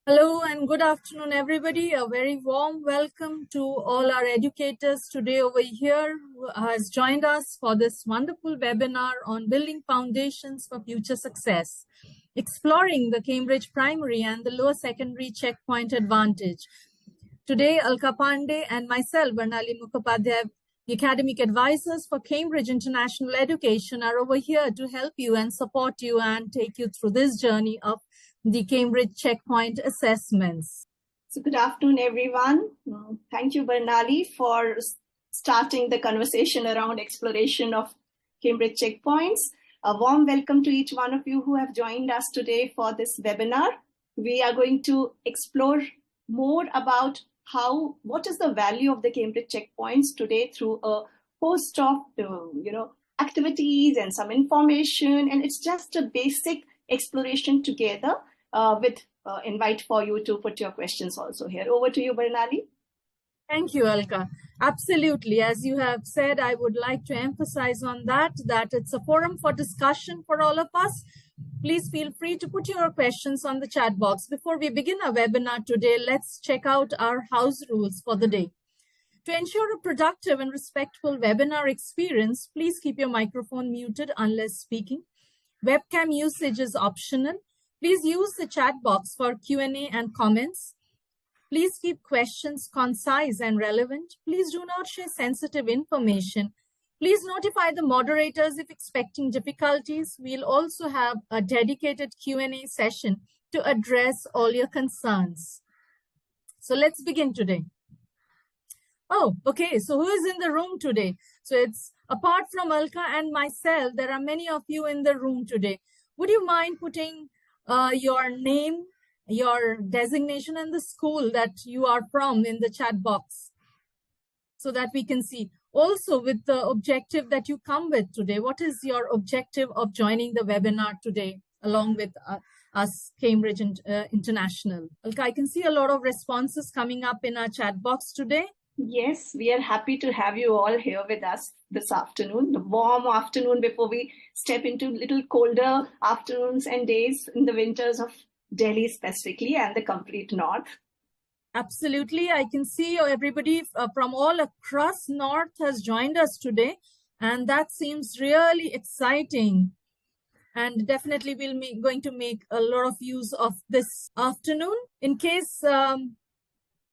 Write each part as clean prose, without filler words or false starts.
Hello and good afternoon, everybody. A very warm welcome to all our educators today over here who has joined us for this wonderful webinar on building foundations for future success, exploring the Cambridge primary and the lower secondary checkpoint advantage. Today, Alka Pandey and myself, Varnali Mukhopadhyay, the academic advisors for Cambridge International Education, are over here to help you and support you and take you through this journey of the Cambridge checkpoint assessments. So good afternoon, everyone. Thank you, Bernali, for starting the conversation around exploration of Cambridge checkpoints. A warm welcome to each one of you who have joined us today for this webinar. We are going to explore more about what is the value of the Cambridge checkpoints today through a host of activities and some information, and it's just a basic exploration together with invite for you to put your questions also here. Over to you, Bernali. Thank you, Alka. Absolutely. As you have said, I would like to emphasize on that it's a forum for discussion for all of us. Please feel free to put your questions on the chat box. Before we begin our webinar today, let's check out our house rules for the day. To ensure a productive and respectful webinar experience, please keep your microphone muted unless speaking. Webcam usage is optional. Please use the chat box for Q&A and comments. Please keep questions concise and relevant. Please do not share sensitive information. Please notify the moderators if expecting difficulties. We'll also have a dedicated Q&A session to address all your concerns. So let's begin today. Oh, okay. So who is in the room today? So it's apart from Alka and myself, there are many of you in the room today. Would you mind putting your name, your designation, and the school that you are from in the chat box so that we can see? Also, with the objective that you come with today, what is your objective of joining the webinar today along with us, Cambridge International? Alka, I can see a lot of responses coming up in our chat box today. Yes, we are happy to have you all here with us this afternoon, the warm afternoon before we step into little colder afternoons and days in the winters of Delhi specifically and the complete north. Absolutely. I can see everybody from all across North has joined us today, and that seems really exciting. And definitely we'll going to make a lot of use of this afternoon. In case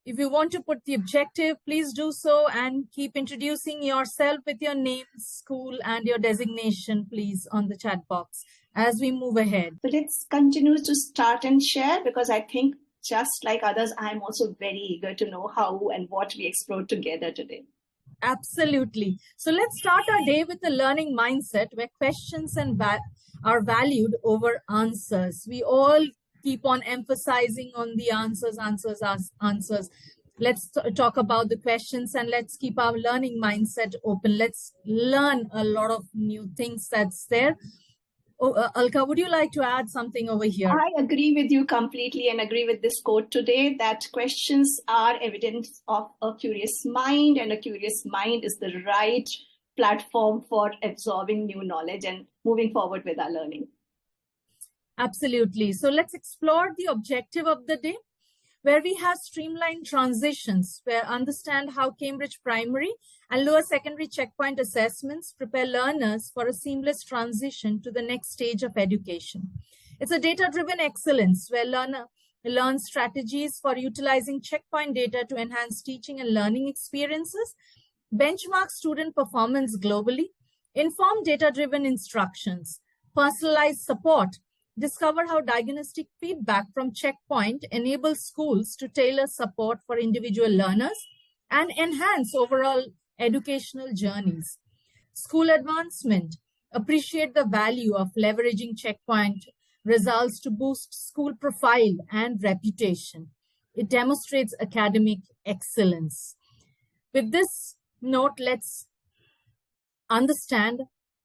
if you want to put the objective, please do so and keep introducing yourself with your name, school, and your designation, please, on the chat box as we move ahead. So let's continue to start and share, because I think just like others, I'm also very eager to know how and what we explored together today. Absolutely. So let's start our day with a learning mindset where questions are valued over answers. We all keep on emphasizing on the answers. Let's talk about the questions and let's keep our learning mindset open. Let's learn a lot of new things that's there. Alka, would you like to add something over here? I agree with you completely and agree with this quote today that questions are evidence of a curious mind, and a curious mind is the right platform for absorbing new knowledge and moving forward with our learning. Absolutely. So let's explore the objective of the day, where we have streamlined transitions, where understand how Cambridge primary and lower secondary checkpoint assessments prepare learners for a seamless transition to the next stage of education. It's a data-driven excellence where learner learns strategies for utilizing checkpoint data to enhance teaching and learning experiences, benchmark student performance globally, inform data-driven instructions, personalized support, discover how diagnostic feedback from checkpoint enables schools to tailor support for individual learners and enhance overall educational journeys. School advancement, appreciate the value of leveraging checkpoint results to boost school profile and reputation. It demonstrates academic excellence. With this note, let's understand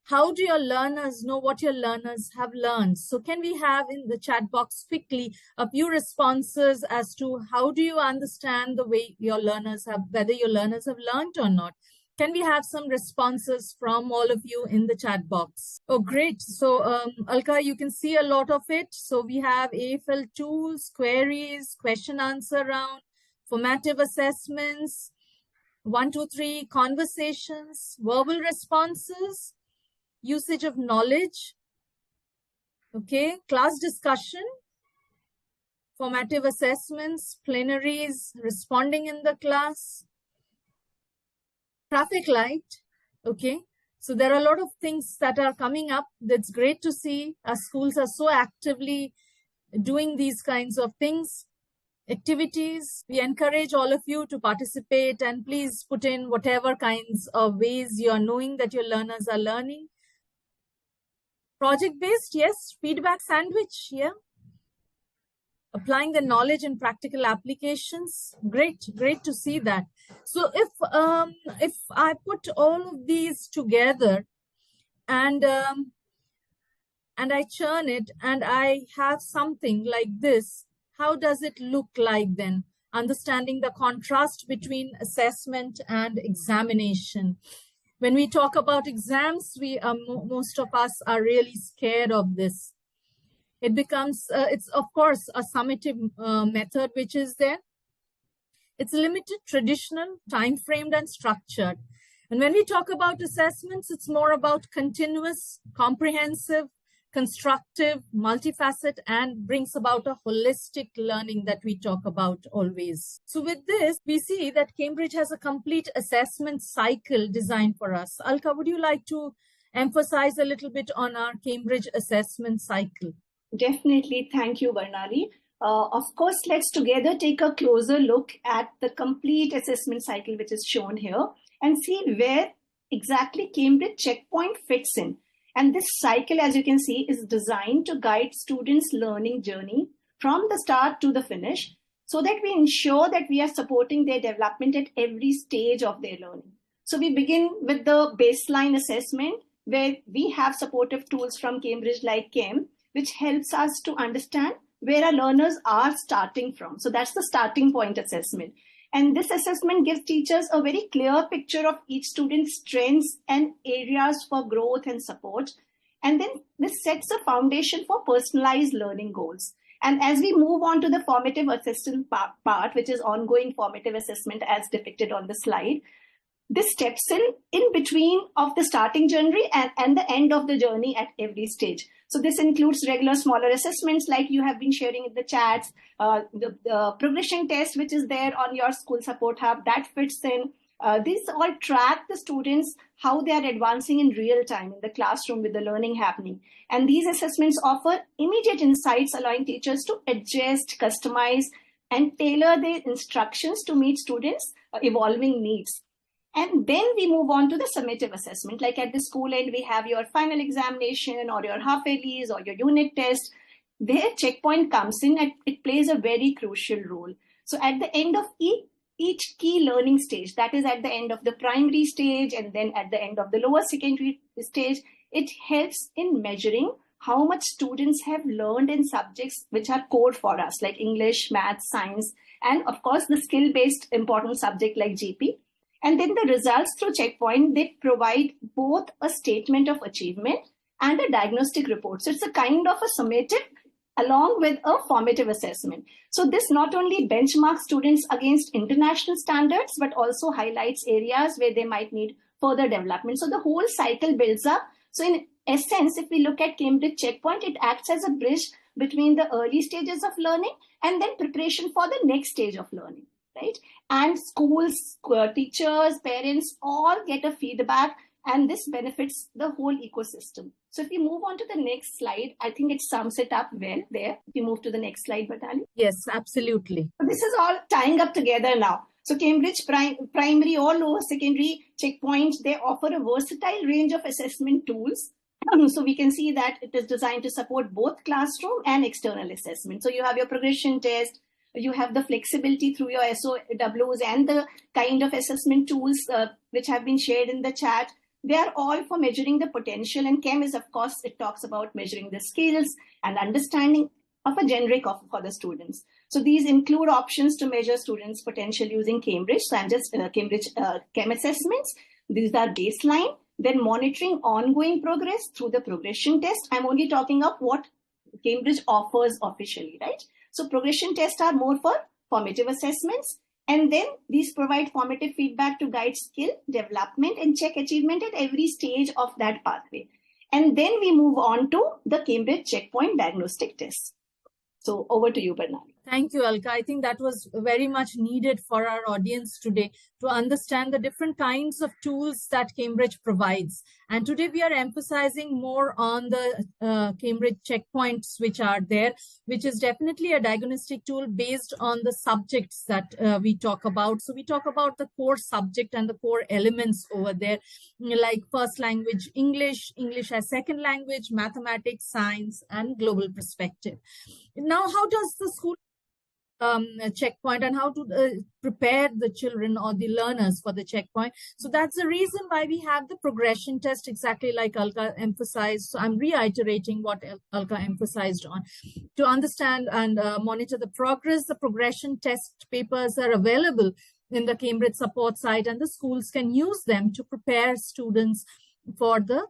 how do your learners know what your learners have learned? So can we have in the chat box quickly a few responses as to how do you understand the way your learners have, whether your learners have learned or not? Can we have some responses from all of you in the chat box? Oh, great. So, Alka, you can see a lot of it. So we have AFL tools, queries, question answer round, formative assessments, 1, 2, 3, conversations, verbal responses, usage of knowledge, okay, class discussion, formative assessments, plenaries, responding in the class, traffic light, okay. So there are a lot of things that are coming up. That's great to see. Our schools are so actively doing these kinds of things, activities. We encourage all of you to participate, and please put in whatever kinds of ways you are knowing that your learners are learning. Project-based, yes. Feedback sandwich, yeah. Applying the knowledge in practical applications. Great to see that. So if I put all of these together and I churn it and I have something like this, how does it look like then? Understanding the contrast between assessment and examination. When we talk about exams, most of us are really scared of this. It becomes, it's of course a summative method which is there. It's limited, traditional, time-framed and structured. And when we talk about assessments, it's more about continuous, comprehensive, constructive, multifaceted, and brings about a holistic learning that we talk about always. So with this, we see that Cambridge has a complete assessment cycle designed for us. Alka, would you like to emphasize a little bit on our Cambridge assessment cycle? Definitely. Thank you, Barnali. Of course, let's together take a closer look at the complete assessment cycle, which is shown here, and see where exactly Cambridge Checkpoint fits in. And this cycle, as you can see, is designed to guide students' learning journey from the start to the finish, so that we ensure that we are supporting their development at every stage of their learning. So we begin with the baseline assessment, where we have supportive tools from Cambridge like Chem, which helps us to understand where our learners are starting from. So that's the starting point assessment. And this assessment gives teachers a very clear picture of each student's strengths and areas for growth and support. And then this sets a foundation for personalized learning goals. And as we move on to the formative assessment part, which is ongoing formative assessment as depicted on the slide, this steps in between of the starting journey and the end of the journey at every stage. So this includes regular smaller assessments like you have been sharing in the chats, the progression test, which is there on your school support hub, that fits in. These all track the students, how they are advancing in real time in the classroom with the learning happening. And these assessments offer immediate insights, allowing teachers to adjust, customize, and tailor their instructions to meet students' evolving needs. And then we move on to the summative assessment. Like at the school end, we have your final examination or your half-yearlies or your unit test. Their checkpoint comes in and it plays a very crucial role. So at the end of each key learning stage, that is at the end of the primary stage and then at the end of the lower secondary stage, it helps in measuring how much students have learned in subjects which are core for us, like English, math, science, and of course the skill-based important subject like GP. And then the results through checkpoint, they provide both a statement of achievement and a diagnostic report. So it's a kind of a summative along with a formative assessment. So this not only benchmarks students against international standards, but also highlights areas where they might need further development. So the whole cycle builds up. So in essence, if we look at Cambridge Checkpoint, it acts as a bridge between the early stages of learning and then preparation for the next stage of learning, right? And schools, teachers, parents all get a feedback, and this benefits the whole ecosystem. So if you move on to the next slide, I think it sums it up well there. If you move to the next slide, Batali. Yes, absolutely. So this is all tying up together now. So Cambridge primary or lower secondary checkpoints, they offer a versatile range of assessment tools. So we can see that it is designed to support both classroom and external assessment. So you have your progression test, you have the flexibility through your SOWs and the kind of assessment tools which have been shared in the chat. They are all for measuring the potential, and Chem is, of course, it talks about measuring the skills and understanding of a generic for the students. So these include options to measure students' potential using Cambridge. So I'm just Cambridge Chem assessments. These are baseline. Then monitoring ongoing progress through the progression test. I'm only talking of what Cambridge offers officially, right? So progression tests are more for formative assessments. And then these provide formative feedback to guide skill development and check achievement at every stage of that pathway. And then we move on to the Cambridge Checkpoint Diagnostic Test. So over to you, Barnali. Thank you, Alka. I think that was very much needed for our audience today to understand the different kinds of tools that Cambridge provides. And today we are emphasizing more on the Cambridge checkpoints which are there, which is definitely a diagnostic tool based on the subjects that we talk about. So we talk about the core subject and the core elements over there, like first language, English, English as second language, mathematics, science, and global perspective. Now, how does the school checkpoint and how to prepare the children or the learners for the checkpoint? So that's the reason why we have the progression test, exactly like Alka emphasized. So I'm reiterating what Alka emphasized on. To understand and monitor the progress, the progression test papers are available in the Cambridge support site, and the schools can use them to prepare students for the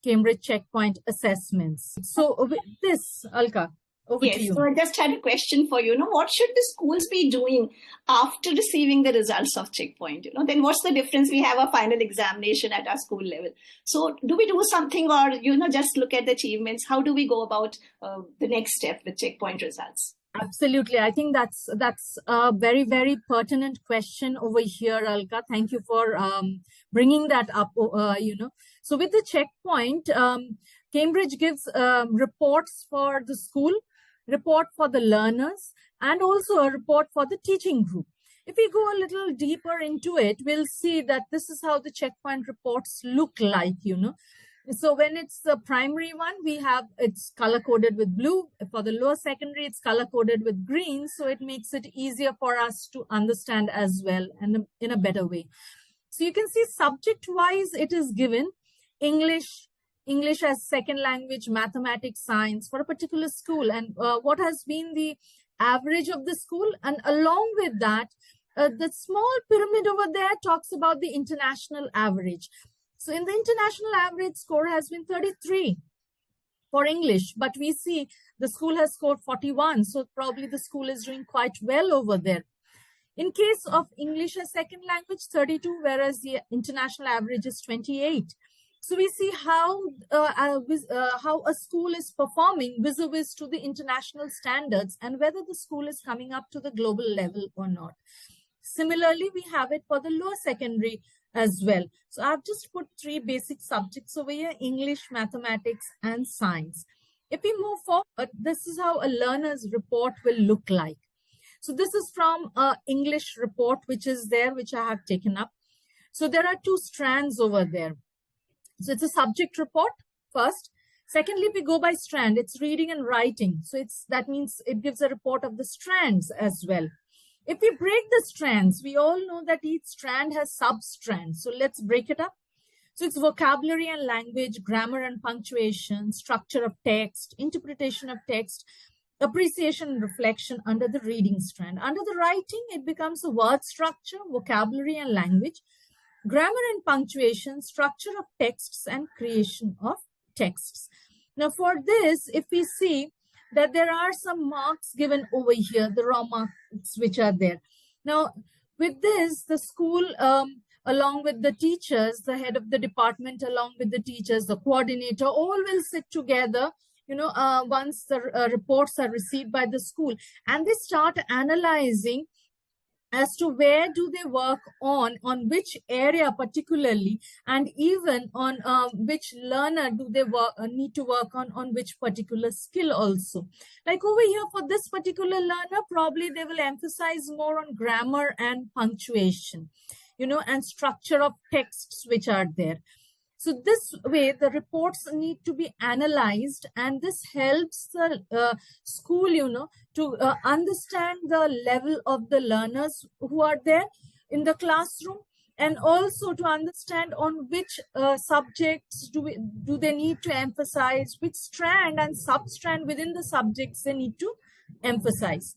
Cambridge checkpoint assessments. So with this, Alka, over to you. So I just had a question for you. What should the schools be doing after receiving the results of checkpoint? Then what's the difference? We have a final examination at our school level. So do we do something, or just look at the achievements? How do we go about the next step with checkpoint results? Absolutely. I think that's a very, very pertinent question over here, Alka. Thank you for bringing that up, So with the checkpoint, Cambridge gives reports for the school, report for the learners, and also a report for the teaching group. If we go a little deeper into it, we'll see that this is how the checkpoint reports look like, So when it's the primary one, it's color-coded with blue. For the lower secondary, it's color-coded with green. So it makes it easier for us to understand as well, and in a better way. So you can see subject-wise, it is given English as second language, mathematics, science for a particular school, and what has been the average of the school. And along with that, the small pyramid over there talks about the international average. So in the international average, score has been 33 for English, but we see the school has scored 41. So probably the school is doing quite well over there. In case of English as second language, 32, whereas the international average is 28. So we see how a school is performing vis-a-vis to the international standards and whether the school is coming up to the global level or not. Similarly, we have it for the lower secondary as well. So I've just put 3 basic subjects over here: English, mathematics, and science. If we move forward, this is how a learner's report will look like. So this is from an English report, which is there, which I have taken up. So there are 2 strands over there. So it's a subject report first. Secondly, we go by strand. It's reading and writing. So that means it gives a report of the strands as well. If we break the strands, we all know that each strand has sub-strands. So let's break it up. So it's vocabulary and language, grammar and punctuation, structure of text, interpretation of text, appreciation and reflection under the reading strand. Under the writing, it becomes a word structure, vocabulary and language, grammar and punctuation, structure of texts, and creation of texts. Now for this, if we see that there are some marks given over here, the raw marks which are there. Now with this, the school, along with the teachers, the head of the department, along with the teachers, the coordinator, all will sit together, once the reports are received by the school, and they start analyzing as to where do they work on which area particularly, and even on which learner do they need to work on which particular skill also. Like over here for this particular learner, probably they will emphasize more on grammar and punctuation, and structure of texts which are there. So this way, the reports need to be analyzed, and this helps the school, to understand the level of the learners who are there in the classroom, and also to understand on which subjects do they need to emphasize, which strand and sub-strand within the subjects they need to emphasize.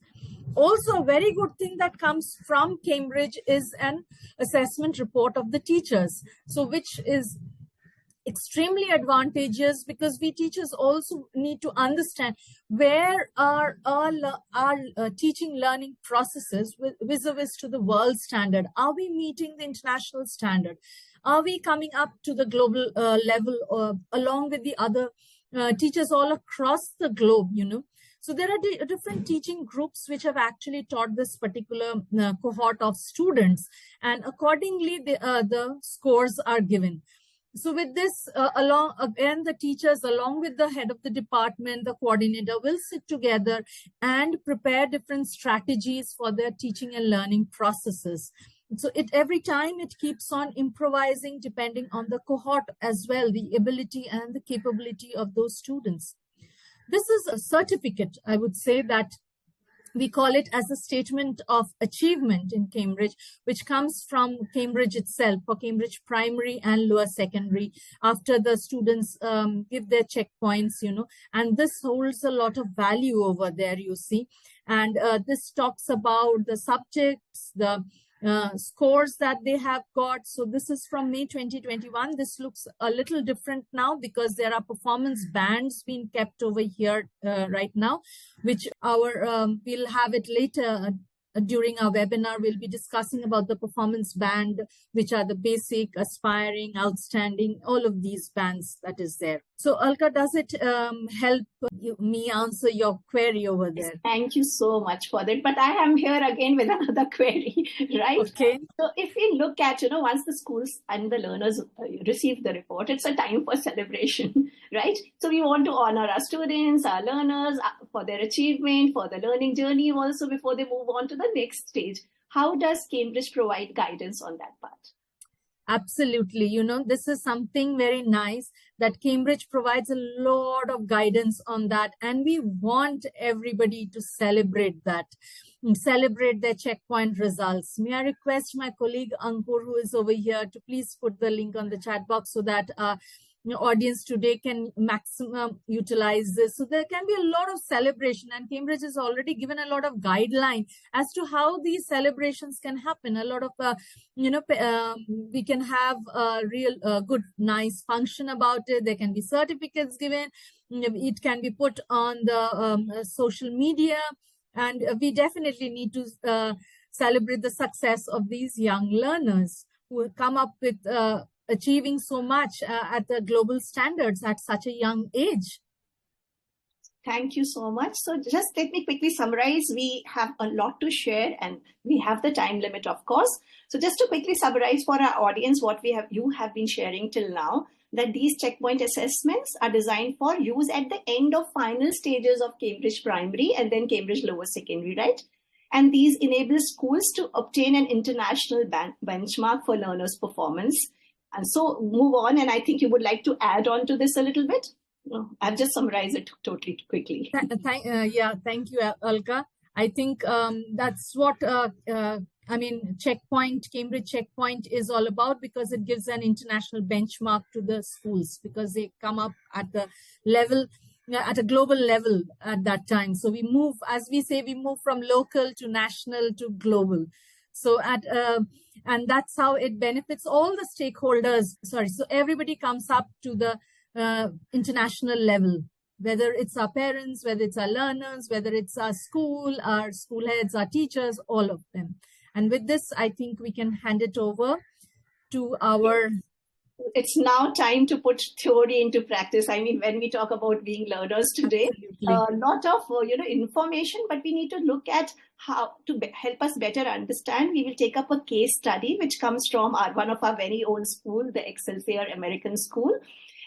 Also, a very good thing that comes from Cambridge is an assessment report of the teachers, so which is extremely advantageous, because we teachers also need to understand where are our teaching learning processes vis-a-vis to the world standard. Are we meeting the international standard? Are we coming up to the global level along with the other teachers all across the globe, you know? So there are different teaching groups which have actually taught this particular cohort of students, and accordingly the scores are given. So with this, the teachers, along with the head of the department, the coordinator, will sit together and prepare different strategies for their teaching and learning processes. So every time it keeps on improvising depending on the cohort as well, the ability and the capability of those students. This is a certificate, I would say, that we call it as a statement of achievement in Cambridge, which comes from Cambridge itself, for Cambridge primary and lower secondary, after the students give their checkpoints, you know, and this holds a lot of value over there, you see. And this talks about the subjects, the scores that they have got. So this is from May 2021. This looks a little different now because there are performance bands being kept over here right now, which we'll have it later during our webinar. We'll be discussing about the performance band, which are the basic, aspiring, outstanding, all of these bands that is there. So Alka, does it help me answer your query over there? Thank you so much for that. But I am here again with another query, right? Okay. So if we look at, once the schools and the learners receive the report, it's a time for celebration, right? So we want to honor our students, our learners for their achievement, for the learning journey also before they move on to the next stage. How does Cambridge provide guidance on that part? Absolutely. This is something very nice that Cambridge provides a lot of guidance on that. And we want everybody to celebrate that, celebrate their checkpoint results. May I request my colleague Ankur, who is over here, to please put the link on the chat box so that audience today can maximum utilize this. So there can be a lot of celebration, and Cambridge has already given a lot of guideline as to how these celebrations can happen. A lot of we can have a real good nice function about it. There can be certificates given. It can be put on the social media, and we definitely need to celebrate the success of these young learners who come up with achieving so much at the global standards at such a young age. Thank you so much. So just let me quickly summarize. We have a lot to share and we have the time limit, of course. So just to quickly summarize for our audience what you have been sharing till now, that these checkpoint assessments are designed for use at the end of final stages of Cambridge primary and then Cambridge lower secondary, right? And these enable schools to obtain an international benchmark for learners' performance. And so move on, and I think you would like to add on to this a little bit. No, I've just summarized it totally quickly. Thank you, Alka. I think that's what Cambridge Checkpoint is all about, because it gives an international benchmark to the schools, because they come up at the level, at a global level at that time. So we move, as we say, we move from local to national to global. So and that's how it benefits all the stakeholders. So everybody comes up to the international level, whether it's our parents, whether it's our learners, whether it's our school heads, our teachers, all of them. And with this, I think we can hand it over to our... It's now time to put theory into practice. I mean, when we talk about being learners today, a lot of information, but we need to look at how to help us better understand. We will take up a case study which comes from one of our very own school, the Excelsior American School.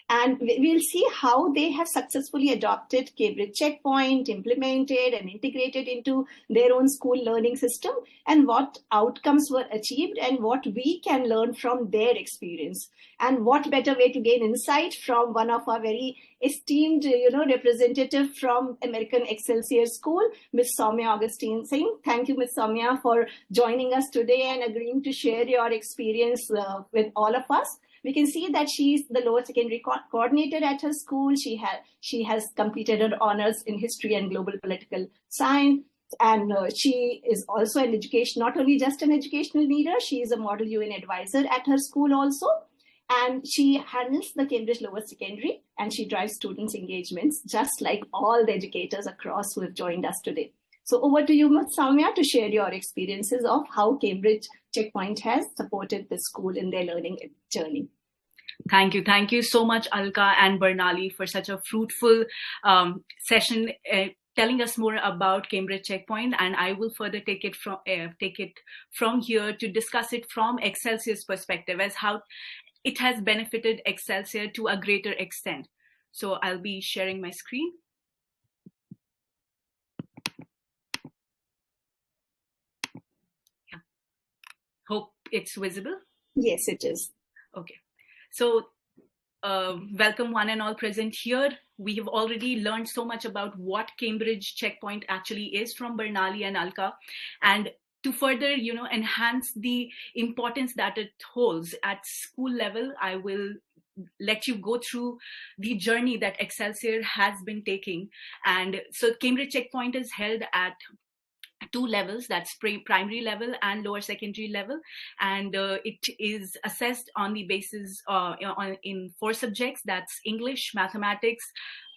And we'll see how they have successfully adopted Cambridge Checkpoint, implemented and integrated into their own school learning system, and what outcomes were achieved and what we can learn from their experience. And what better way to gain insight from one of our very esteemed, representative from American Excelsior School, Ms. Soumya Augustine Singh. Thank you, Ms. Soumya, for joining us today and agreeing to share your experience with all of us. We can see that she's the lower secondary coordinator at her school. She has completed her honors in history and global political science. And she is also an education, not only just an educational leader, she is a model UN advisor at her school also. And she handles the Cambridge lower secondary, and she drives students' engagements, just like all the educators across who have joined us today. So over to you, Soumya, to share your experiences of how Cambridge Checkpoint has supported the school in their learning journey. Thank you. Thank you so much, Alka and Bernali, for such a fruitful session telling us more about Cambridge Checkpoint. And I will further take it from here to discuss it from Excelsior's perspective as how it has benefited Excelsior to a greater extent. So I'll be sharing my screen. Yeah. Hope it's visible. Yes, it is. Okay. So welcome one and all present here. We have already learned so much about what Cambridge Checkpoint actually is from Bernali and Alka. And to further, enhance the importance that it holds at school level, I will let you go through the journey that Excelsior has been taking. And so Cambridge Checkpoint is held at 2 levels, that's primary level and lower secondary level, and it is assessed on the basis in 4 subjects, that's English, mathematics,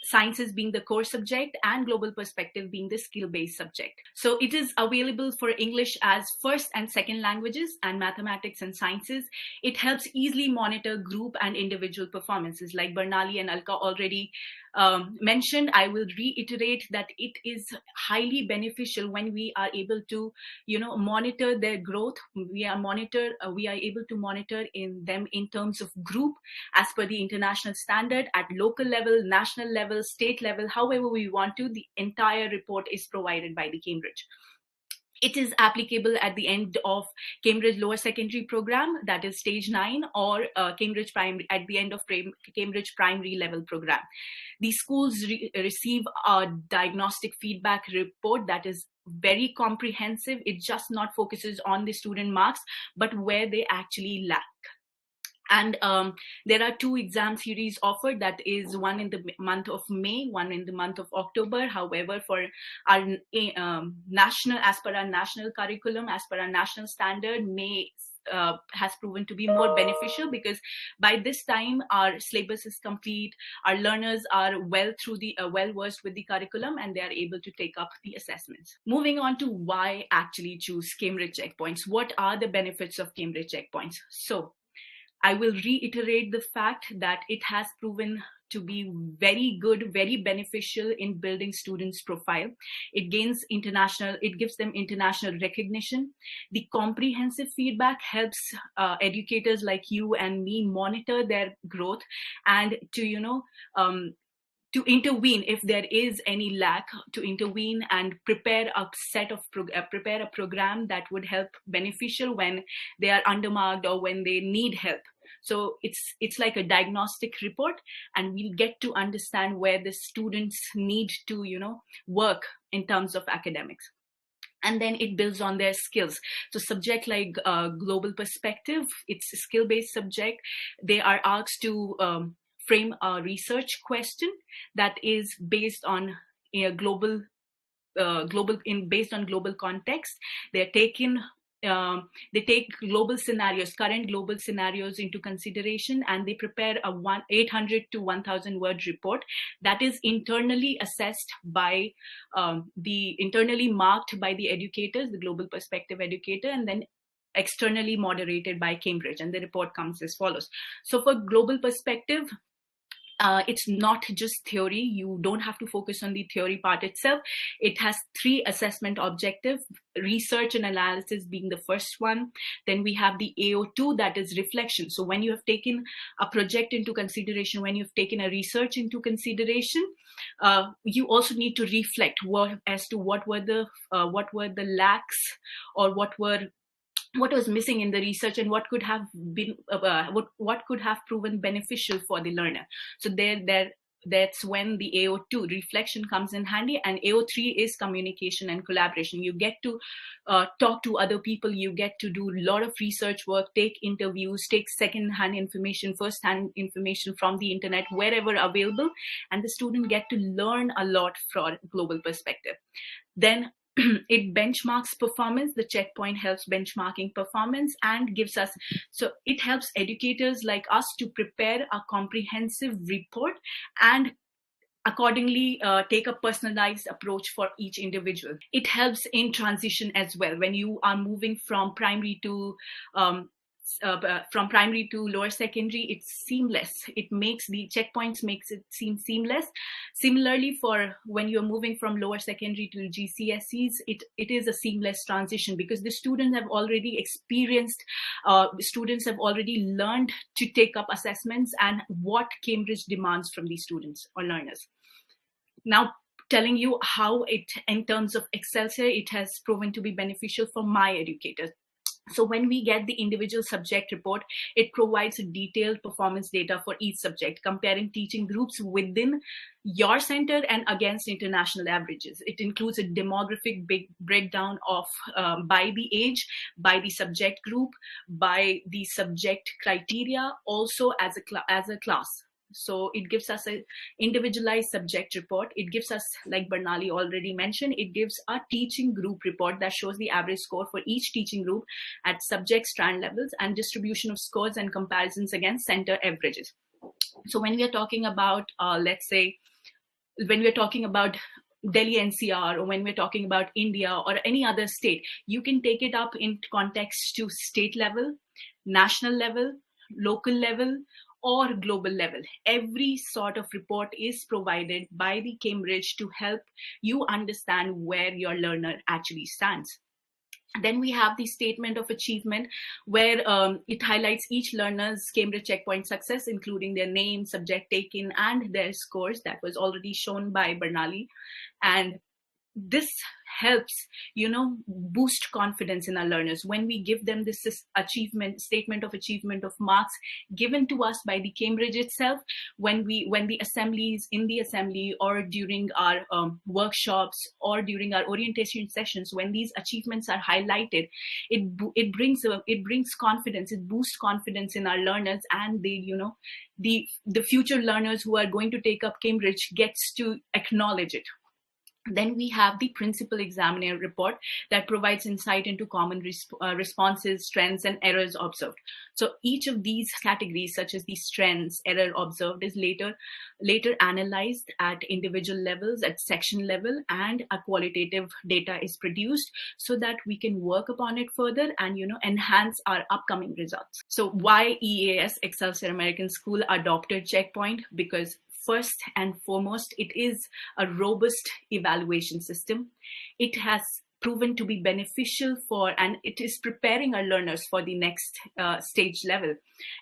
sciences being the core subject, and global perspective being the skill-based subject. So it is available for English as first and second languages and mathematics and sciences. It helps easily monitor group and individual performances. Like Bernali and Alka already mentioned, I will reiterate that it is highly beneficial when we are able to, monitor their growth. We are able to monitor in them in terms of group as per the international standard at local level, national level, state level, however we want to. The entire report is provided by the Cambridge. It is applicable at the end of Cambridge lower secondary program, that is stage 9, or Cambridge primary at the end of Cambridge primary level program. The schools receive a diagnostic feedback report that is very comprehensive. It just not focuses on the student marks, but where they actually lack. And there are 2 exam series offered, that is one in the month of May, one in the month of October. However, for our national, as per our national curriculum, as per our national standard, May has proven to be more beneficial, because by this time our syllabus is complete, our learners are well versed with the curriculum, and they are able to take up the assessments. Moving on to why actually choose Cambridge Checkpoints. What are the benefits of Cambridge Checkpoints? So I will reiterate the fact that it has proven to be very good, very beneficial in building students' profile. It gives them international recognition. The comprehensive feedback helps educators like you and me monitor their growth, and to intervene if there is any lack, to intervene and prepare a program that would help beneficial when they are undermarked or when they need help. So it's like a diagnostic report, and we'll get to understand where the students need to work in terms of academics. And then it builds on their skills. So subject like global perspective, it's a skill-based subject. They are asked to frame a research question that is based on a global context. They take global scenarios, current global scenarios into consideration, and they prepare a 800 to 1,000 word report that is internally assessed by internally marked by the educators, the global perspective educator, and then externally moderated by Cambridge. And the report comes as follows. So for global perspective, it's not just theory. You don't have to focus on the theory part itself. It has 3 assessment objectives, research and analysis being the first one. Then we have the AO2, that is reflection. So when you have taken a project into consideration, when you've taken a research into consideration, you also need to reflect as to what were the lacks, or what was missing in the research, and what could have been what could have proven beneficial for the learner. So their that's when the AO2 reflection comes in handy, and AO3 is communication and collaboration. You get to talk to other people, you get to do a lot of research work, take interviews, take second-hand information, first-hand information from the internet, wherever available, and the student get to learn a lot from global perspective. Then it benchmarks performance. The checkpoint helps benchmarking performance and gives us, so it helps educators like us to prepare a comprehensive report and accordingly take a personalized approach for each individual. It helps in transition as well. When you are moving from primary to lower secondary, it's seamless. It makes the checkpoints makes it seem seamless. Similarly, for when you're moving from lower secondary to GCSEs, it is a seamless transition because the students have already experienced, students have already learned to take up assessments and what Cambridge demands from these students or learners. Now, telling you how it, in terms of Excelsior, it has proven to be beneficial for my educators. So when we get the individual subject report, it provides detailed performance data for each subject, comparing teaching groups within your center and against international averages. It includes a demographic breakdown of by the age, by the subject group, by the subject criteria, also as a class. So it gives us an individualized subject report. It gives us, like Bernali already mentioned, it gives a teaching group report that shows the average score for each teaching group at subject strand levels and distribution of scores and comparisons against center averages. So when we are talking about, let's say, when we're talking about Delhi NCR, or when we're talking about India or any other state, you can take it up in context to state level, national level, local level, or global level. Every sort of report is provided by the Cambridge to help you understand where your learner actually stands. Then we have the statement of achievement, where it highlights each learner's Cambridge checkpoint success, including their name, subject taken, and their scores. That was already shown by Bernali. And this helps, boost confidence in our learners. When we give them this statement of achievement of marks given to us by the Cambridge itself, when the assemblies, in the assembly, or during our workshops, or during our orientation sessions, when these achievements are highlighted, it brings confidence, it boosts confidence in our learners, and the future learners who are going to take up Cambridge gets to acknowledge it. Then we have the principal examiner report that provides insight into common responses, strengths, and errors observed. So each of these categories, such as the strengths, error observed, is later analyzed at individual levels, at section level, and a qualitative data is produced so that we can work upon it further and enhance our upcoming results. So why EAS, Excelsior American School, adopted Checkpoint? Because first and foremost, it is a robust evaluation system. It has proven to be beneficial and it is preparing our learners for the next stage level.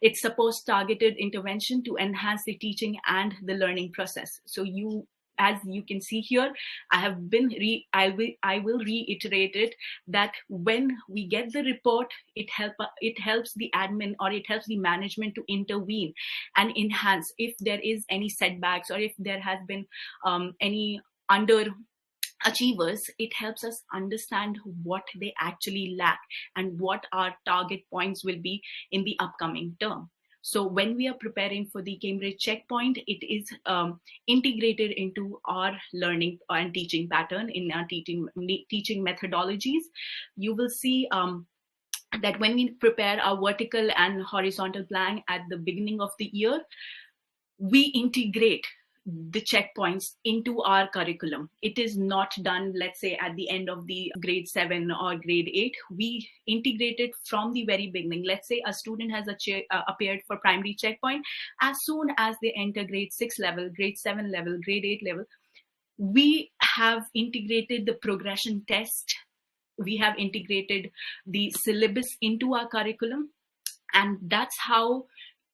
It supports targeted intervention to enhance the teaching and the learning process. So as you can see here, I will reiterate it, that when we get the report, it helps the admin, or it helps the management to intervene and enhance if there is any setbacks, or if there has been any underachievers. It helps us understand what they actually lack and what our target points will be in the upcoming term. So when we are preparing for the Cambridge Checkpoint, it is integrated into our learning and teaching pattern, in our teaching methodologies. You will see that when we prepare our vertical and horizontal plan at the beginning of the year, we integrate the checkpoints into our curriculum. It is not done, let's say, at the end of the grade 7 or grade 8. We integrate it from the very beginning. Let's say a student has appeared for primary checkpoint. As soon as they enter grade 6 level, grade 7 level, grade 8 level, we have integrated the progression test. We have integrated the syllabus into our curriculum. And that's how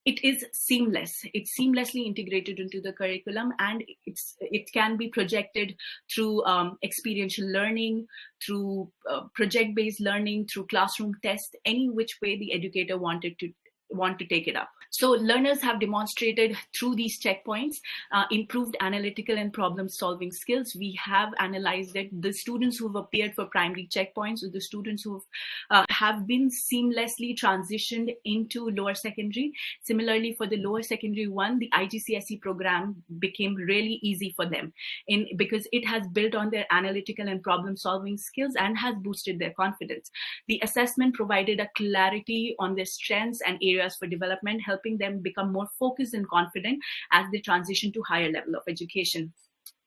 it is seamless. It's seamlessly integrated into the curriculum, and it can be projected through experiential learning, through project-based learning, through classroom tests, any which way the educator want to take it up. So learners have demonstrated through these checkpoints improved analytical and problem solving skills. We have analyzed that the students who have appeared for primary checkpoints, or the students who have been seamlessly transitioned into lower secondary. Similarly, for the lower secondary one, the IGCSE program became really easy for them because it has built on their analytical and problem solving skills and has boosted their confidence. The assessment provided a clarity on their strengths and areas for development, helping them become more focused and confident as they transition to higher level of education.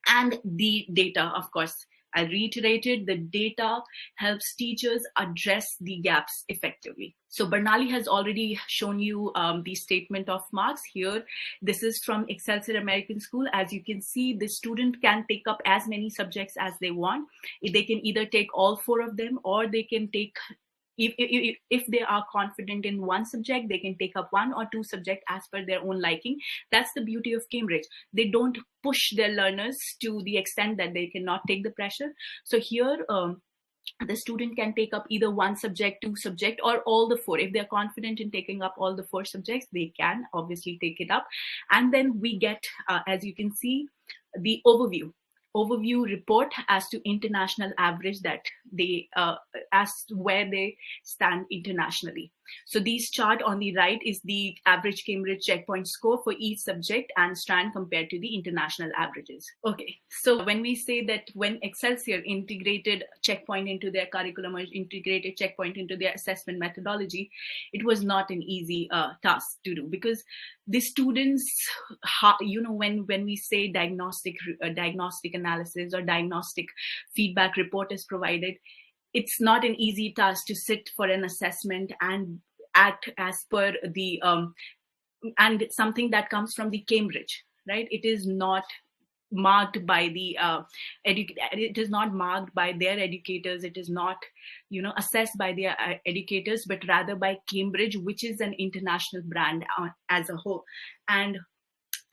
And the data, of course, I reiterated, the data helps teachers address the gaps effectively. So Bernali has already shown you the statement of marks here. This is from Excelsior American School. As you can see, the student can take up as many subjects as they want. They can either take all 4 of them, or they can take, if they are confident in one subject, they can take up 1 or 2 subjects as per their own liking. That's the beauty of Cambridge. They don't push their learners to the extent that they cannot take the pressure. So here, the student can take up either 1 subject, 2 subject, or all the 4. If they're confident in taking up all the 4 subjects, they can obviously take it up. And then we get, as you can see, the overview report as to international average, that they as where they stand internationally. So these chart on the right is the average Cambridge checkpoint score for each subject and strand compared to the international averages. Okay, so when we say that when Excelsior integrated checkpoint into their curriculum or integrated checkpoint into their assessment methodology, it was not an easy task to do, because the students, when we say diagnostic analysis or diagnostic feedback report is provided, it's not an easy task to sit for an assessment and act as per the and something that comes from the Cambridge, right? It is not marked by the it is not marked by their educators. It is not assessed by their educators, but rather by Cambridge, which is an international brand as a whole. And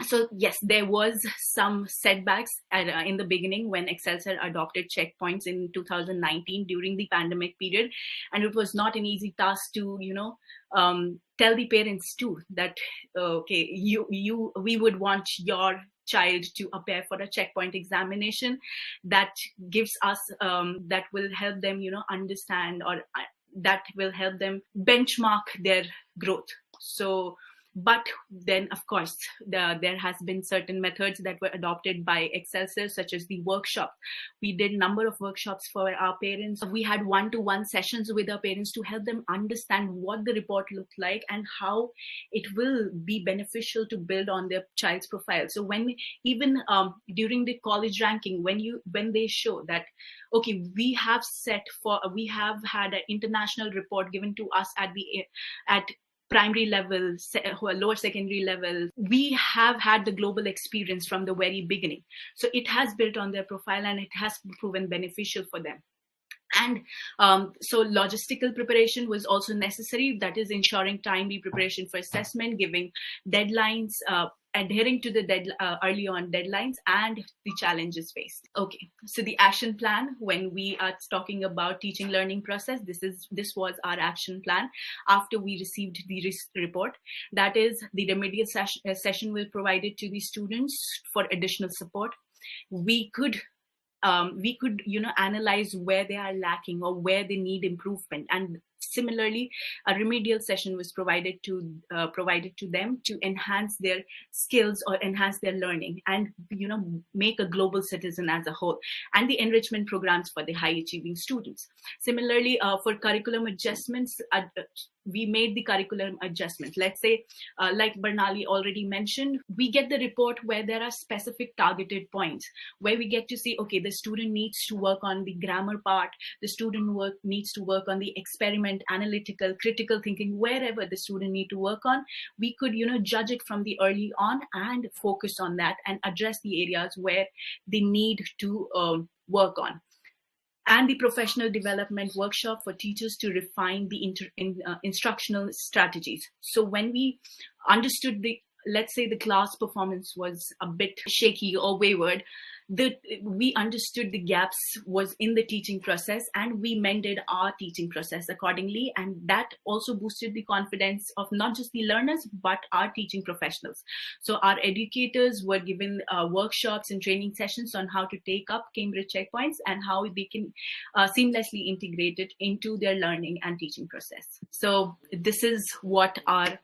so yes, there was some setbacks in the beginning when Excelsior adopted checkpoints in 2019 during the pandemic period, and it was not an easy task to tell the parents too that okay, we would want your child to appear for a checkpoint examination that gives us that will help them understand, or that will help them benchmark their growth. So but then, of course, there has been certain methods that were adopted by Excelsior, such as the workshop. We did a number of workshops for our parents. We had one-to-one sessions with our parents to help them understand what the report looked like and how it will be beneficial to build on their child's profile. So when even during the college ranking, when they show that, okay, we have had an international report given to us at primary level, lower secondary level, we have had the global experience from the very beginning. So it has built on their profile and it has proven beneficial for them. And so logistical preparation was also necessary. That is ensuring timely preparation for assessment, giving deadlines, adhering to the early on deadlines and the challenges faced. Okay, so the action plan, when we are talking about teaching learning process, this was our action plan after we received the report. That is, the remedial session will provided to the students for additional support. We could analyze where they are lacking or where they need improvement, and similarly a remedial session was provided to them to enhance their skills or enhance their learning and make a global citizen as a whole, and the enrichment programs for the high achieving students. Similarly, for curriculum adjustments, we made the curriculum adjustment. Let's say, like Bernali already mentioned, we get the report where there are specific targeted points where we get to see, okay, the student needs to work on the grammar part, the student needs to work on the experiment, analytical, critical thinking, wherever the student need to work on. We could, judge it from the early on and focus on that and address the areas where they need to work on. And the professional development workshop for teachers to refine the instructional strategies. So when we understood let's say the class performance was a bit shaky or wayward, we understood the gaps was in the teaching process, and we mended our teaching process accordingly. And that also boosted the confidence of not just the learners, but our teaching professionals. So our educators were given workshops and training sessions on how to take up Cambridge checkpoints and how they can seamlessly integrate it into their learning and teaching process. So this is what our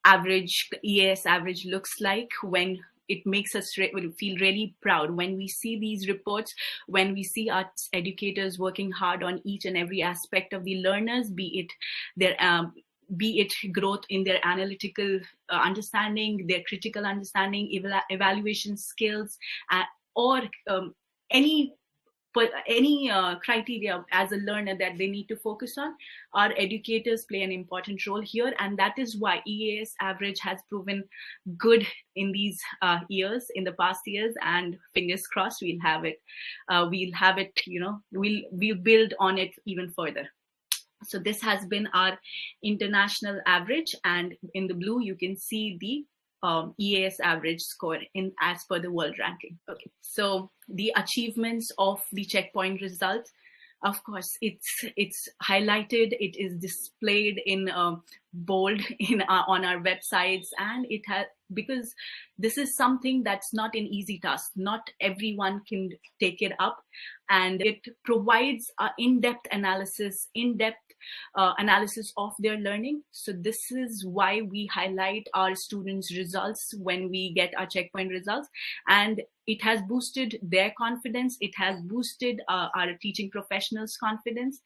average EAS average looks like. When it makes us feel really proud when we see these reports, when we see our educators working hard on each and every aspect of the learners, be it growth in their analytical understanding, their critical understanding, evaluation skills, or any criteria as a learner that they need to focus on. Our educators play an important role here, and that is why EAS average has proven good in these years, in the past years, and fingers crossed we'll have it. We'll build on it even further. So this has been our international average, and in the blue you can see the EAS average score as per the world ranking. Okay, so the achievements of the checkpoint results, of course, it's highlighted, it is displayed in bold on our websites, and it has, because this is something that's not an easy task. Not everyone can take it up, and it provides in-depth analysis of their learning. So this is why we highlight our students' results when we get our checkpoint results, and it has boosted their confidence. It has boosted our teaching professionals' confidence,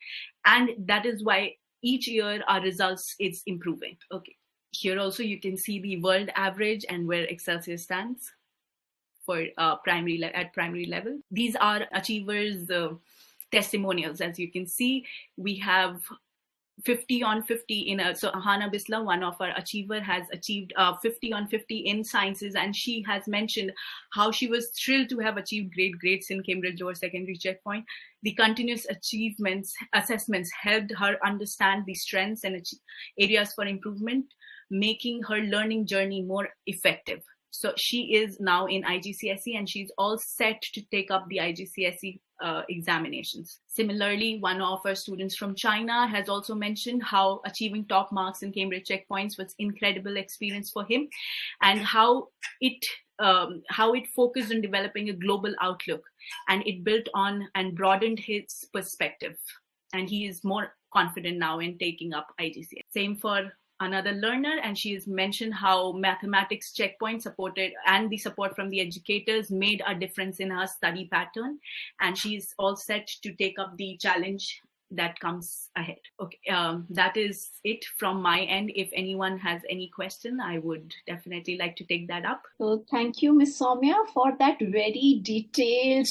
and that is why each year our results is improving. Okay, here also you can see the world average and where Excelsior stands for primary level. These are achievers' testimonials. As you can see, we have 50 on 50 so Hana Bisla, one of our achiever, has achieved 50 on 50 in sciences, and she has mentioned how she was thrilled to have achieved great grades in Cambridge Lower Secondary Checkpoint. The continuous assessments helped her understand the strengths and areas for improvement, making her learning journey more effective. So she is now in IGCSE, and she's all set to take up the IGCSE examinations. Similarly, one of our students from China has also mentioned how achieving top marks in Cambridge checkpoints was incredible experience for him, and how it focused on developing a global outlook, and it built on and broadened his perspective, and he is more confident now in taking up IGCSE. Same for another learner, and she has mentioned how mathematics checkpoint supported, and the support from the educators made a difference in her study pattern, and she's all set to take up the challenge that comes ahead. Okay, that is it from my end. If anyone has any question, I would definitely like to take that up. So thank you, Ms. Soumya, for that very detailed,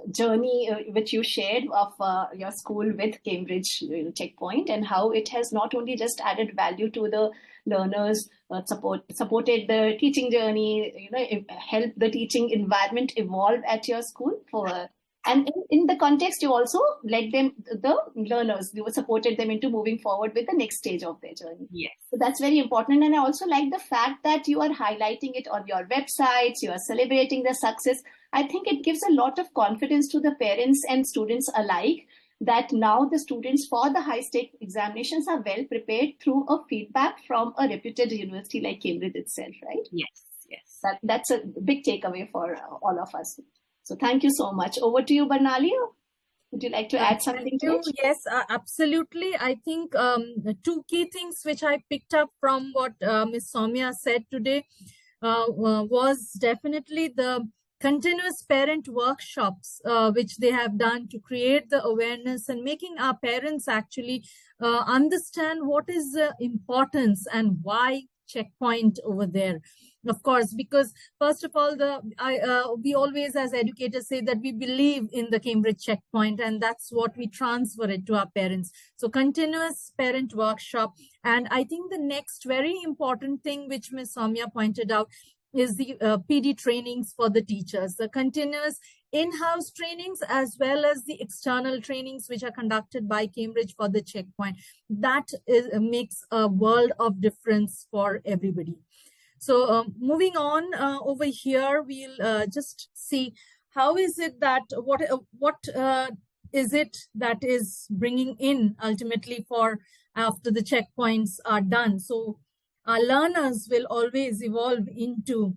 journey which you shared of your school with Cambridge Checkpoint, and how it has not only just added value to the learners, supported the teaching journey, helped the teaching environment evolve at your school and in the context, you also led them, the learners, you supported them into moving forward with the next stage of their journey. Yes. So that's very important. And I also like the fact that you are highlighting it on your websites, you are celebrating the success. I think it gives a lot of confidence to the parents and students alike that now the students for the high-stake examinations are well prepared through a feedback from a reputed university like Cambridge itself, right? Yes. That's a big takeaway for all of us. So thank you so much. Over to you, Barnali. Would you like to add something to it? Yes, absolutely. I think two key things which I picked up from what Ms. Soumya said today was definitely the continuous parent workshops which they have done to create the awareness and making our parents actually understand what is the importance and why checkpoint over there. Of course, because first of all, we always as educators say that we believe in the Cambridge checkpoint, and that's what we transfer it to our parents. So continuous parent workshop. And I think the next very important thing which Ms. Soumya pointed out is the PD trainings for the teachers, the continuous in-house trainings as well as the external trainings which are conducted by Cambridge for the checkpoint. That makes a world of difference for everybody. So moving on over here, we'll just see how is it that, what is it that is bringing in ultimately for after the checkpoints are done? So our learners will always evolve into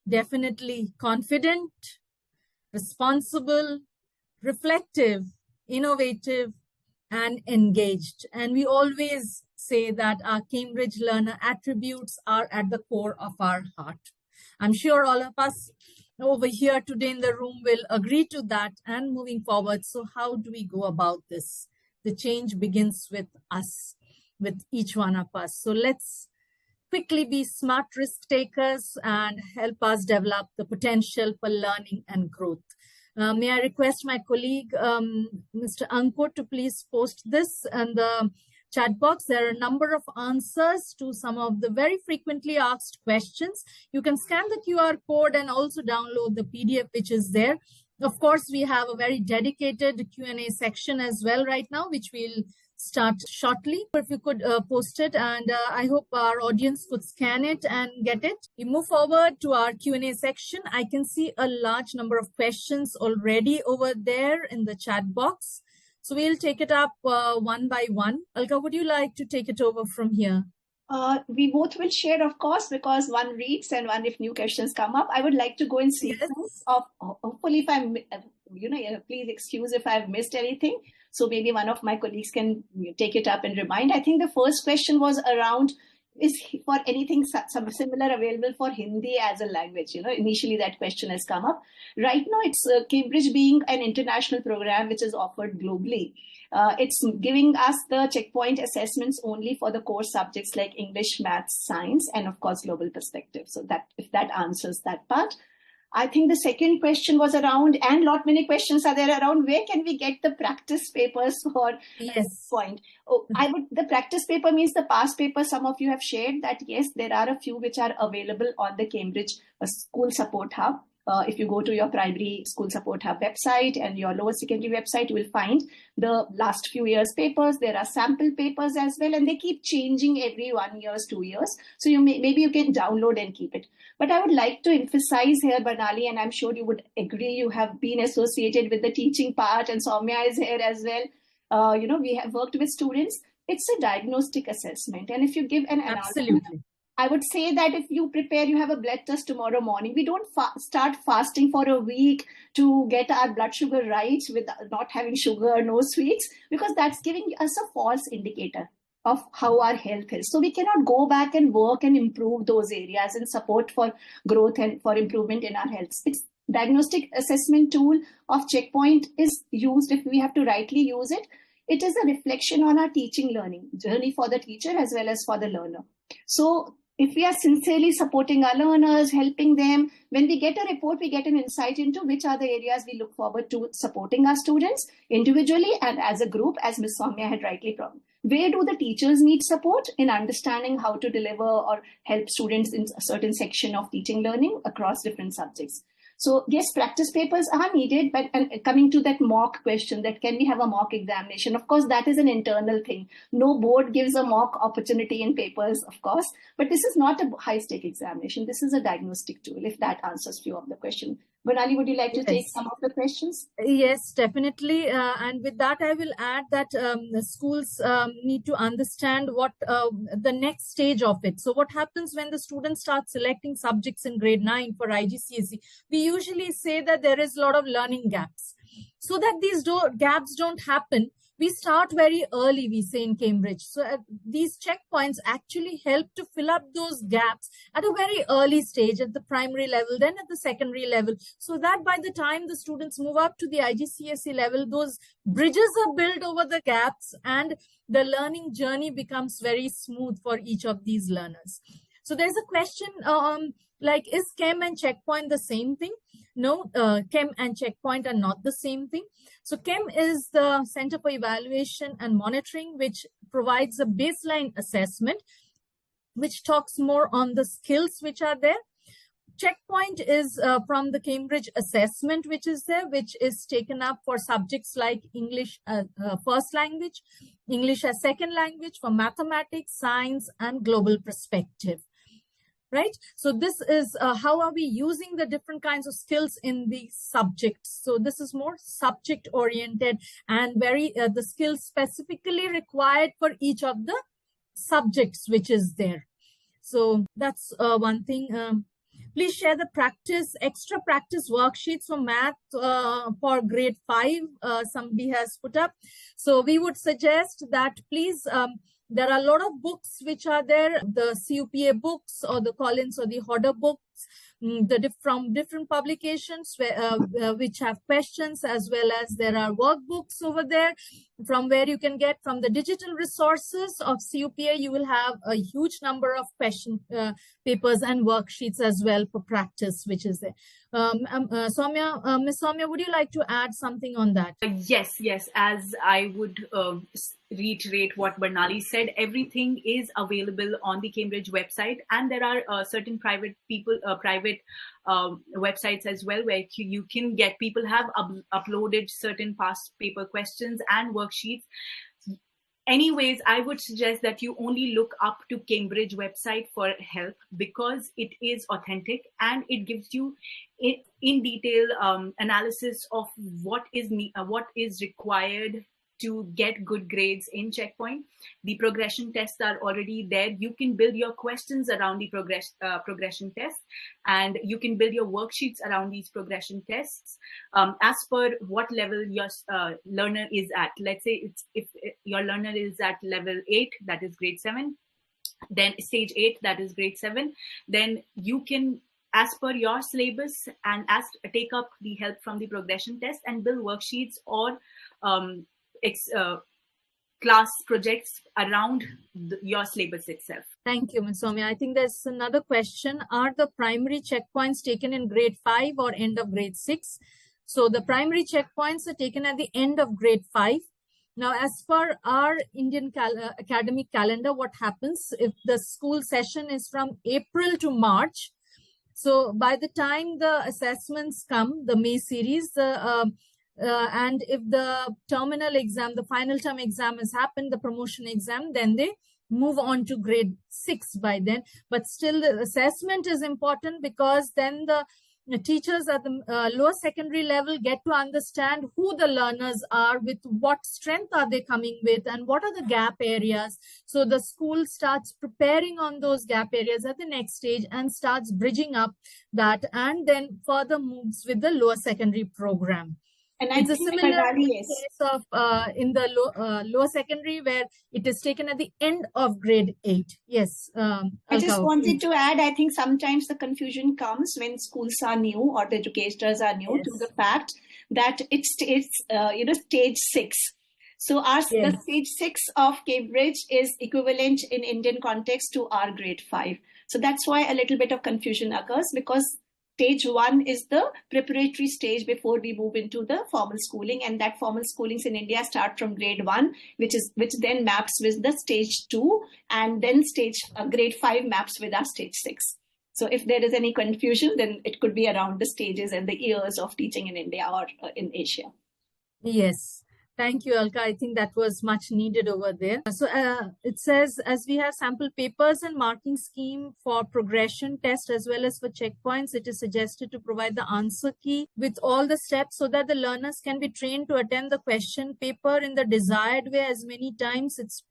definitely confident, responsible, reflective, innovative, and engaged. And we always say that our Cambridge learner attributes are at the core of our heart. I'm sure all of us over here today in the room will agree to that and moving forward. So how do we go about this? The change begins with us, with each one of us. So let's quickly be smart risk takers and help us develop the potential for learning and growth. May I request my colleague, Mr. Ankur, to please post this in the chat box. There are a number of answers to some of the very frequently asked questions. You can scan the QR code and also download the PDF which is there. Of course, we have a very dedicated Q&A section as well right now, which we'll start shortly. If you could post it, and I hope our audience could scan it and get it. We move forward to our Q&A section. I can see a large number of questions already over there in the chat box. So we'll take it up one by one. Alka, would you like to take it over from here? We both will share, of course, because one reads and one if new questions come up. I would like to go in sequence of, hopefully if I'm, please excuse if I've missed anything. So maybe one of my colleagues can take it up and remind. I think the first question was around, is for anything some similar available for Hindi as a language? Initially that question has come up. Right now it's Cambridge being an international program which is offered globally. It's giving us the checkpoint assessments only for the core subjects like English, Maths, Science, and of course global perspective. So that if that answers that part. I think the second question was around, and lot many questions are there around, where can we get the practice papers for this point? The practice paper means the past paper. Some of you have shared that, yes, there are a few which are available on the Cambridge School Support Hub. If you go to your primary School Support Hub website and your lower secondary website, you will find the last few years papers. There are sample papers as well, and they keep changing every 1 year, 2 years. So maybe you can download and keep it. But I would like to emphasize here, Barnali, and I'm sure you would agree, you have been associated with the teaching part, and Soumya is here as well. We have worked with students. It's a diagnostic assessment. And if you give an Absolutely. I would say that if you prepare, you have a blood test tomorrow morning. We don't start fasting for a week to get our blood sugar right with not having sugar, no sweets, because that's giving us a false indicator of how our health is. So we cannot go back and work and improve those areas and support for growth and for improvement in our health. It's diagnostic assessment tool of checkpoint is used if we have to rightly use it. It is a reflection on our teaching learning journey for the teacher as well as for the learner. So if we are sincerely supporting our learners, helping them, when we get a report, we get an insight into which are the areas we look forward to supporting our students individually and as a group, as Ms. Soumya had rightly promised. Where do the teachers need support in understanding how to deliver or help students in a certain section of teaching learning across different subjects? So yes, practice papers are needed, but coming to that mock question, that can we have a mock examination? Of course, that is an internal thing. No board gives a mock opportunity in papers, of course, but this is not a high-stake examination. This is a diagnostic tool, if that answers few of the question. Barnali, would you like to take some of the questions? Yes, definitely. And with that, I will add that the schools need to understand what the next stage of it. So what happens when the students start selecting subjects in grade 9 for IGCSE? We usually say that there is a lot of learning gaps. So that these gaps don't happen, we start very early, we say in Cambridge. So these checkpoints actually help to fill up those gaps at a very early stage, at the primary level, then at the secondary level, so that by the time the students move up to the IGCSE level, those bridges are built over the gaps and the learning journey becomes very smooth for each of these learners. So there's a question like, is Chem and checkpoint the same thing? No, Chem and checkpoint are not the same thing. So Chem is the Center for Evaluation and Monitoring, which provides a baseline assessment, which talks more on the skills which are there. Checkpoint is from the Cambridge assessment, which is there, which is taken up for subjects like English first language, English as second language, for mathematics, science, and global perspective. right? So this is how are we using the different kinds of skills in the subjects. So this is more subject oriented and very the skills specifically required for each of the subjects which is there. So that's one thing. Please share the extra practice worksheets for math for grade 5. Somebody has put up. So we would suggest that please, there are a lot of books which are there, the CUPA books or the Collins or the Hodder books, from different publications which have questions, as well as there are workbooks over there from where you can get from the digital resources of CUPA. You will have a huge number of question papers and worksheets as well for practice, which is there. Soumya, Ms. Soumya, would you like to add something on that? Yes. As I would reiterate what Barnali said, everything is available on the Cambridge website, and there are certain private websites as well where you can get. People have uploaded certain past paper questions and worksheets. Anyways, I would suggest that you only look up to Cambridge website for help, because it is authentic and it gives you in detail analysis of what is required to get good grades in Checkpoint. The progression tests are already there. You can build your questions around the progression tests, and you can build your worksheets around these progression tests as per what level your learner is at. Let's say if your learner is at level 8, that is grade 7, then stage 8, that is grade 7, then you can, as per your syllabus, and take up the help from the progression test and build worksheets or class projects around your syllabus itself. Thank you, Ms. Soumya. I think there's another question. Are the primary checkpoints taken in grade 5 or end of grade 6? So the primary checkpoints are taken at the end of grade 5. Now, as per our Indian academic calendar, what happens if the school session is from April to March? So by the time the assessments come, the May series, and if the terminal exam, the final term exam has happened, the promotion exam, then they move on to grade 6 by then. But still the assessment is important, because then the teachers at the lower secondary level get to understand who the learners are, with what strength are they coming with, and what are the gap areas. So the school starts preparing on those gap areas at the next stage and starts bridging up that, and then further moves with the lower secondary program. And it's a similar case of in the lower secondary, where it is taken at the end of grade 8. Yes. I just wanted to add, I think sometimes the confusion comes when schools are new or the educators are new to the fact that it's stage 6. So the stage 6 of Cambridge is equivalent in Indian context to our grade 5. So that's why a little bit of confusion occurs, because stage 1 is the preparatory stage before we move into the formal schooling, and that formal schoolings in India start from grade 1, which then maps with the stage 2, and then grade 5 maps with our stage 6. So if there is any confusion, then it could be around the stages and the years of teaching in India or in Asia. Yes. Thank you, Alka. I think that was much needed over there. So it says, as we have sample papers and marking scheme for progression test as well as for checkpoints, it is suggested to provide the answer key with all the steps so that the learners can be trained to attend the question paper in the desired way. As many times it's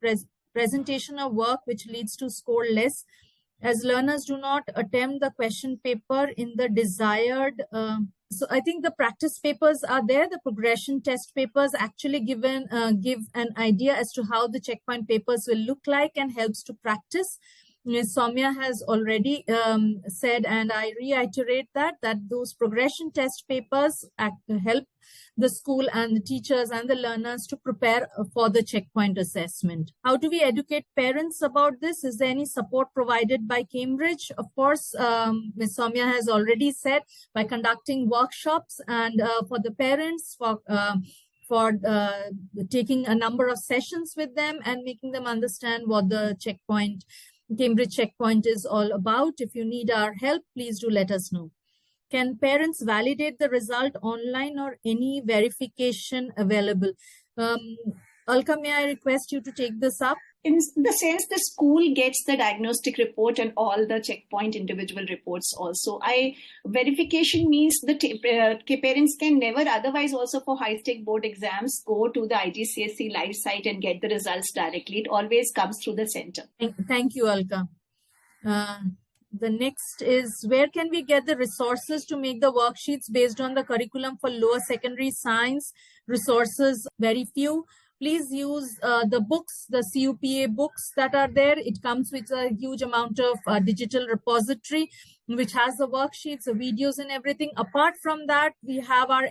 presentation of work which leads to score less, as learners do not attempt the question paper in the desired so I think the practice papers are there. The progression test papers actually give an idea as to how the checkpoint papers will look like and helps to practice. Ms. Soumya has already said, and I reiterate that those progression test papers help the school and the teachers and the learners to prepare for the checkpoint assessment. How do we educate parents about this? Is there any support provided by Cambridge? Of course, Ms. Soumya has already said, by conducting workshops and for the parents, for taking a number of sessions with them and making them understand what the Cambridge Checkpoint is all about. If you need our help, please do let us know. Can parents validate the result online or any verification available? Alka, may I request you to take this up? in the sense the school gets the diagnostic report and all the checkpoint individual reports also. Verification means the parents can never otherwise also for high stake board exams go to the IGCSE live site and get the results directly. It always comes through the center. Thank you, Alka. The next is, where can we get the resources to make the worksheets based on the curriculum for lower secondary science? Resources, very few. Please use the books, the CUPA books that are there. It comes with a huge amount of digital repository, which has the worksheets, the videos and everything. Apart from that, we have our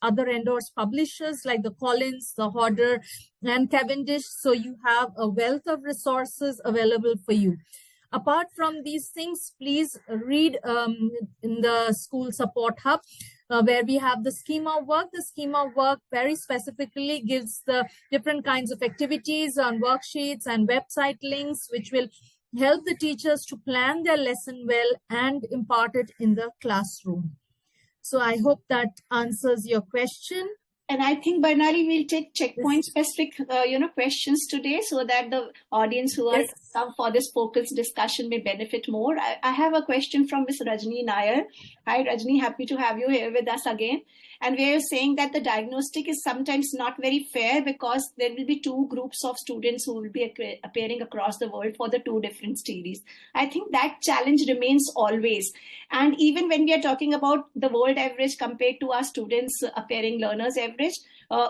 other endorsed publishers like the Collins, the Hodder and Cavendish. So you have a wealth of resources available for you. Apart from these things, please read in the School Support Hub, where we have the schema of work. The schema of work very specifically gives the different kinds of activities on worksheets and website links, which will help the teachers to plan their lesson well and impart it in the classroom. So I hope that answers your question. And I think, Barnali, we'll take checkpoint specific, questions today so that the audience who are come for this focused discussion may benefit more. I have a question from Ms. Rajni Nair. Hi, Rajni, happy to have you here with us again. And we are saying that the diagnostic is sometimes not very fair because there will be two groups of students who will be appearing across the world for the two different series. I think that challenge remains always. And even when we are talking about the world average compared to our students appearing learners average,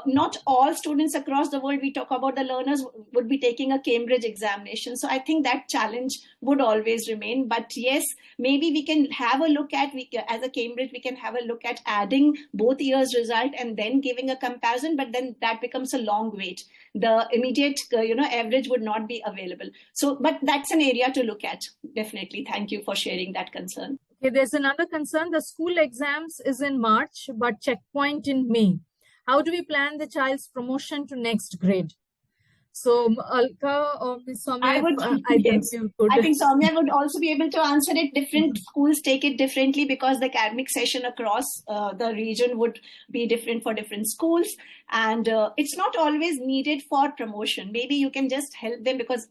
not all students across the world, we talk about the learners, would be taking a Cambridge examination. So I think that challenge would always remain. But yes, maybe we can have a look at, as a Cambridge, we can have a look at adding both years' result and then giving a comparison, but then that becomes a long wait. The immediate, average would not be available. So, but that's an area to look at. Definitely. Thank you for sharing that concern. Okay, there's another concern. The school exams is in March, but checkpoint in May. How do we plan the child's promotion to next grade? So, Alka or Ms. Soumya, I think Soumya would also be able to answer it. Different schools take it differently because the academic session across the region would be different for different schools. And it's not always needed for promotion. Maybe you can just help them because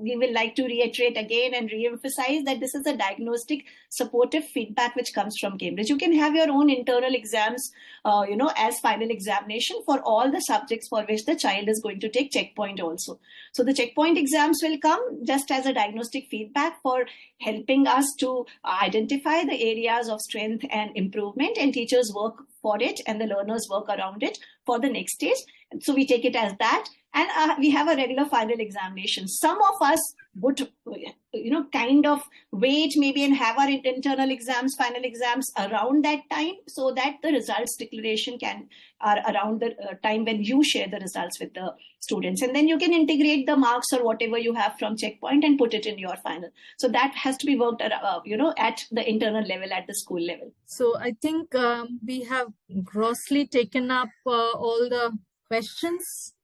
we will like to reiterate again and re-emphasize that this is a diagnostic supportive feedback which comes from Cambridge. You can have your own internal exams, as final examination for all the subjects for which the child is going to take checkpoint also. So the checkpoint exams will come just as a diagnostic feedback for helping us to identify the areas of strength and improvement, and teachers work for it and the learners work around it for the next stage. So we take it as that. And we have a regular final examination. Some of us would, kind of wait maybe and have our internal exams, final exams around that time so that the results declaration are around the time when you share the results with the students. And then you can integrate the marks or whatever you have from checkpoint and put it in your final. So that has to be worked, at the internal level, at the school level. So I think we have grossly taken up all the questions.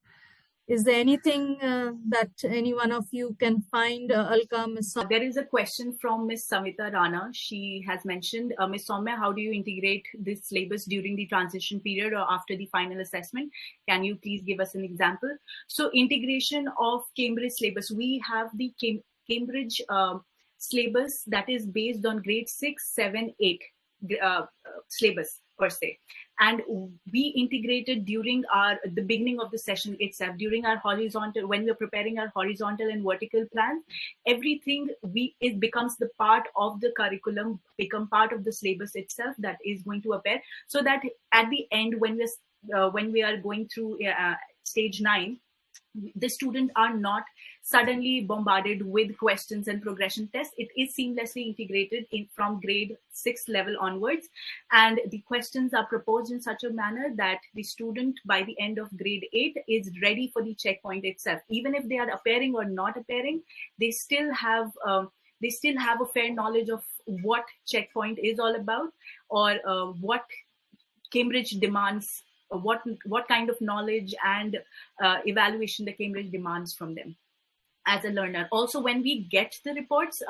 Is there anything that any one of you can find, Alka? There is a question from Ms. Savita Rana. She has mentioned, Ms. Soumya, how do you integrate this syllabus during the transition period or after the final assessment? Can you please give us an example? So integration of Cambridge syllabus, we have the Cambridge syllabus that is based on grade 6, 7, 8 syllabus per se. And we integrated during the beginning of the session itself, during our horizontal, when we're preparing our horizontal and vertical plans, everything it becomes the part of the curriculum, become part of the syllabus itself that is going to appear, so that at the end, when we are going through stage 9, the students are not suddenly bombarded with questions and progression tests. It is seamlessly integrated from grade 6 level onwards. And the questions are proposed in such a manner that the student by the end of grade 8 is ready for the checkpoint itself. Even if they are appearing or not appearing, they still have a fair knowledge of what checkpoint is all about, or what Cambridge demands, what kind of knowledge and evaluation the Cambridge demands from them. as a learner. Also, when we get the reports,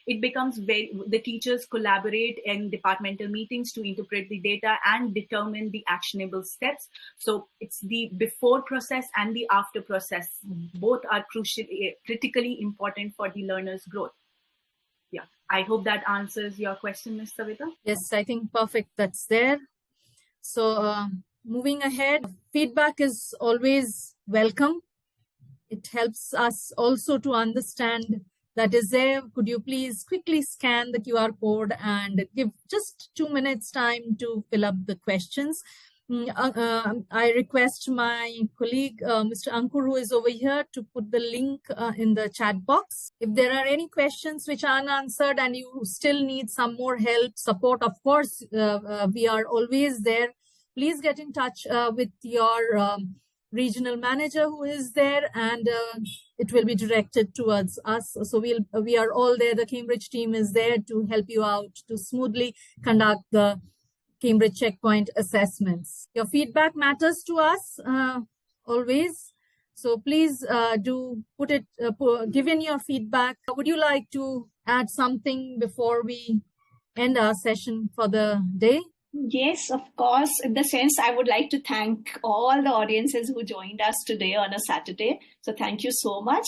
it becomes the teachers collaborate in departmental meetings to interpret the data and determine the actionable steps. So it's the before process and the after process. Both are critically important for the learner's growth. Yeah, I hope that answers your question, Ms. Savita. Yes, I think perfect. That's there. So moving ahead, feedback is always welcome. It helps us also to understand that is there. Could you please quickly scan the QR code and give just 2 minutes time to fill up the questions. I request my colleague, Mr. Ankur, who is over here, to put the link in the chat box. If there are any questions which are unanswered and you still need some more help, support, of course, we are always there. Please get in touch with your regional manager who is there, and it will be directed towards us. So we are all there. The Cambridge team is there to help you out to smoothly conduct the Cambridge Checkpoint assessments. Your feedback matters to us always. So please do give in your feedback. Would you like to add something before we end our session for the day? Yes, of course. In the sense, I would like to thank all the audiences who joined us today on a Saturday. So thank you so much.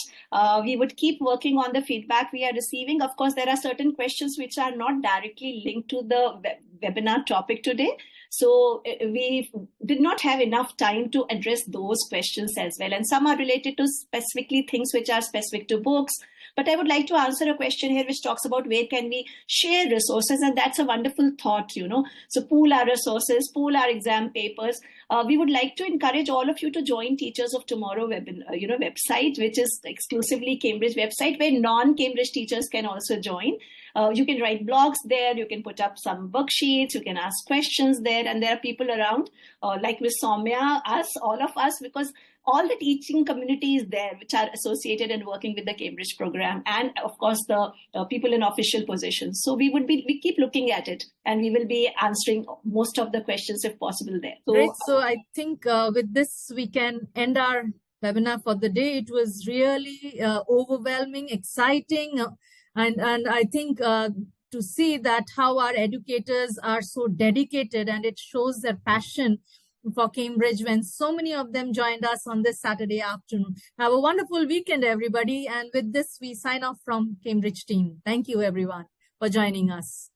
We would keep working on the feedback we are receiving. Of course, there are certain questions which are not directly linked to the webinar topic today. So we did not have enough time to address those questions as well. And some are related to specifically things which are specific to books. But I would like to answer a question here which talks about where can we share resources, and that's a wonderful thought, So pool our resources, pool our exam papers. We would like to encourage all of you to join Teachers of Tomorrow website, which is exclusively Cambridge website where non-Cambridge teachers can also join. You can write blogs there, you can put up some worksheets, you can ask questions there, and there are people around like Ms. Soumya, all of us, because all the teaching community is there which are associated and working with the Cambridge program, and of course the people in official positions. So we keep looking at it, and we will be answering most of the questions if possible there. So, great. So I think with this we can end our webinar for the day. It was really overwhelming, exciting, and I think to see that how our educators are so dedicated, and it shows their passion for Cambridge when so many of them joined us on this Saturday afternoon. Have a wonderful weekend, everybody. And with this, we sign off from Cambridge team. Thank you, everyone, for joining us.